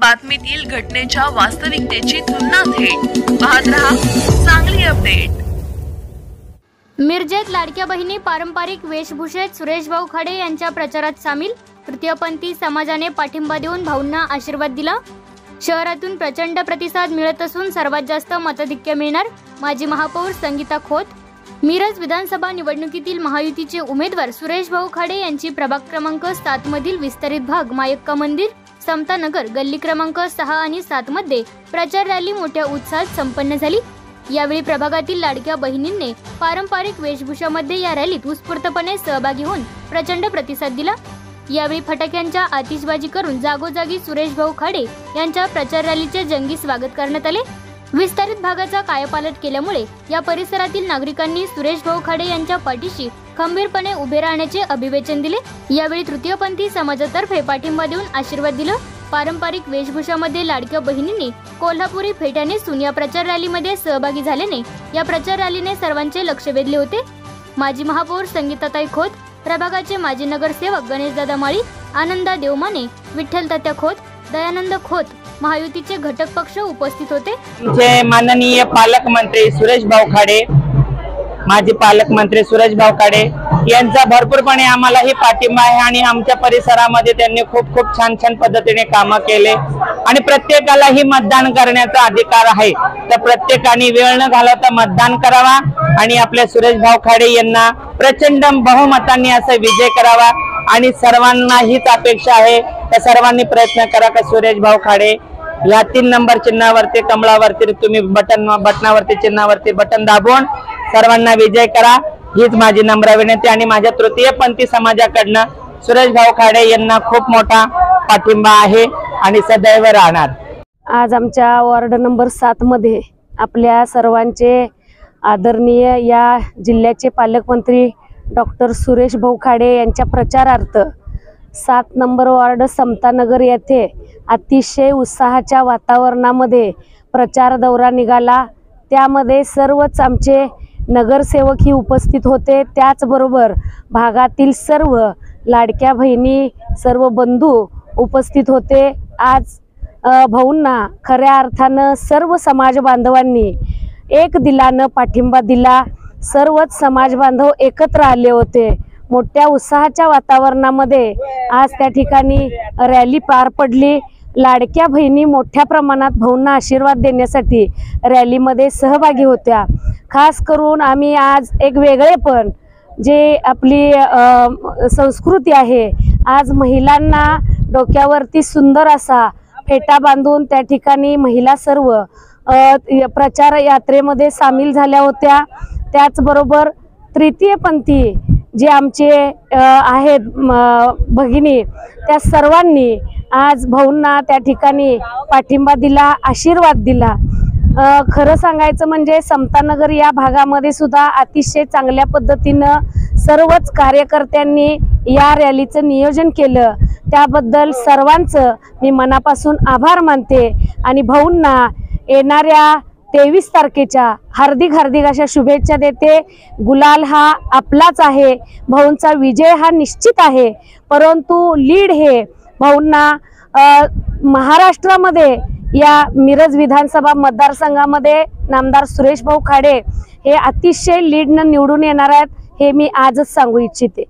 बातमीतील घटनेच्या वास्तविकतेची तुलना थेट पाहत रहा सांगली अपडेट। मिरजेत लाडक्या बहिणी पारंपरिक वेशभूषेत सुरेश भाऊ खाडे यांच्या प्रचारात सामील। तृतीयपंथी समाजाने पाठिंबा देऊन भाऊंना आशीर्वाद दिला। शहरातून प्रचंड प्रतिसाद मिळत असून सर्वात जास्त मताधिक्य मिळणार माजी महापौर संगीता खोत। मिरज विधानसभा निवडणुकीतील महायुतीचे उमेदवार सुरेश भाऊ खाडे यांची प्रभाग क्रमांक 7 मधील विस्तारित भाग मायक्का मंदिर, समता नगर, गल्ली क्रमांक 6 आणि 7 मध्ये प्रचार रॅली मोठ्या उत्साहात संपन्न झाली। यावेळी प्रभागातील लाडक्या बहिणींनी पारंपरिक वेशभूषामध्ये या रॅलीत उत्स्फूर्तपणे सहभागी होऊन प्रचंड प्रतिसाद दिला। यावेळी फटाक्यांच्या आतिषबाजी करून जागोजागी सुरेश भाऊ खाडे यांच्या प्रचार रॅलीचे जंगी स्वागत करण्यात आले। विस्तारित भागाचा कायापालट केल्यामुळे या परिसरातील नागरिकांनी सुरेश भाऊ खाडे यांच्या पाठीशी खंबीरपणे उभे राहण्याचे अभिवाचन दिले। यावेळी तृतीयपंथी समाजातर्फे पाठिंबा देऊन आशीर्वाद दिला। पारंपरिक वेशभूषामध्ये लाडक्या बहिणींनी कोल्हापुरी फेटा नेसून या प्रचार रॅलीमध्ये सहभागी झाल्याने या प्रचार रॅलीने सर्वांचे लक्ष वेधले होते। माजी महापौर संगीताताई खोत, प्रभागाचे माजी नगरसेवक गणेशदादा माळी, आनंदा देवमाने, विठ्ठल तात्या खोत, दयानंद खोत, महायुतीचे घटक पक्ष उपस्थित होते। माननीय पालकमंत्री सुरेश भाऊ खाडे, माजी पालकमंत्री सुरेश भाऊ खाडे यांचा भरपूरपणे आम्हालाही पाठिंबा आहे आणि आमच्या परिसरामध्ये त्यांनी खूप खूप छान छान पद्धतीने कामं केले आणि प्रत्येकालाही मतदान करण्याचा अधिकार आहे। तर प्रत्येकाने वेळ न घालवता मतदान करावा आणि आपल्या सुरेश भाऊ खाडे यांना प्रचंड बहुमतांनी असा विजय करावा आणि सर्वांना हीच अपेक्षा आहे तर सर्वांनी प्रयत्न करा की सुरेश भाऊ खाडे या 3 नंबर चिन्हावरती कमळावरती तुम्ही बटनावरती चिन्हावरती बटन दाबून सर्वांना विजय करा हीच माझी नम्र विनंती आणि माझ्या तृतीयपंथी समाजाकडनं सुरेश भाऊ खाडे यांना खूप मोठा पाठिंबा आहे आणि सदैव राहणार। आज आमच्या वार्ड नंबर 7 मध्ये आपल्या सर्वांचे आदरणीय या जिल्ह्याचे पालकमंत्री डॉक्टर सुरेश भाऊ खाडे यांच्या प्रचारार्थ 7 नंबर वार्ड समता नगर येथे अतिशय उत्साहाच्या वातावरणामध्ये प्रचार दौरा निघाला। त्यामध्ये सर्वच आमचे नगरसेवक ही उपस्थित होते। त्याचबरोबर भागातील सर्व लाडक्या बहिणी, सर्व बंधू उपस्थित होते। आज भाऊंना खऱ्या अर्थानं सर्व समाज बांधवांनी एक दिलानं पाठिंबा दिला। सर्वच समाज बांधव एकत्र आले होते। मोठ्या उत्साहाच्या वातावरणामध्ये आज त्या ठिकाणी रॅली पार पडली। लाडक्या बहिणी मोठ्या प्रमाणात भाऊंना आशीर्वाद देण्यासाठी रॅलीमध्ये सहभागी होत्या। खास करून आम्ही आज एक वेगळेपण जे आपली संस्कृती आहे, आज महिलांना डोक्यावरती सुंदर असा फेटा बांधून त्या ठिकाणी महिला सर्व प्रचार यात्रेमध्ये सामील झाल्या होत्या। त्याचबरोबर तृतीयपंथी जे आमचे आहेत भगिनी, त्या सर्वांनी आज भाऊंना त्या ठिकाणी पाठिंबा दिला, आशीर्वाद दिला। खरं सांगायचं म्हणजे समतानगर या भागामध्ये सुद्धा अतिशय चांगल्या पद्धतीनं सर्वच कार्यकर्त्यांनी या रॅलीचं नियोजन केलं। त्याबद्दल सर्वांचं मी मनापासून आभार मानते आणि भाऊंना येणाऱ्या 23 तारखेच्या हार्दिक अशा शुभेच्छा देते। गुलाल हा आपलाच आहे, भाऊंचा विजय हा निश्चित आहे, परंतु लीड हे भाऊंना महाराष्ट्रामध्ये या मिरज विधानसभा मतदारसंघामध्ये नामदार सुरेश भाऊ खाडे हे अतिशय लीडनं निवडून येणार आहेत हे मी आजच सांगू इच्छिते।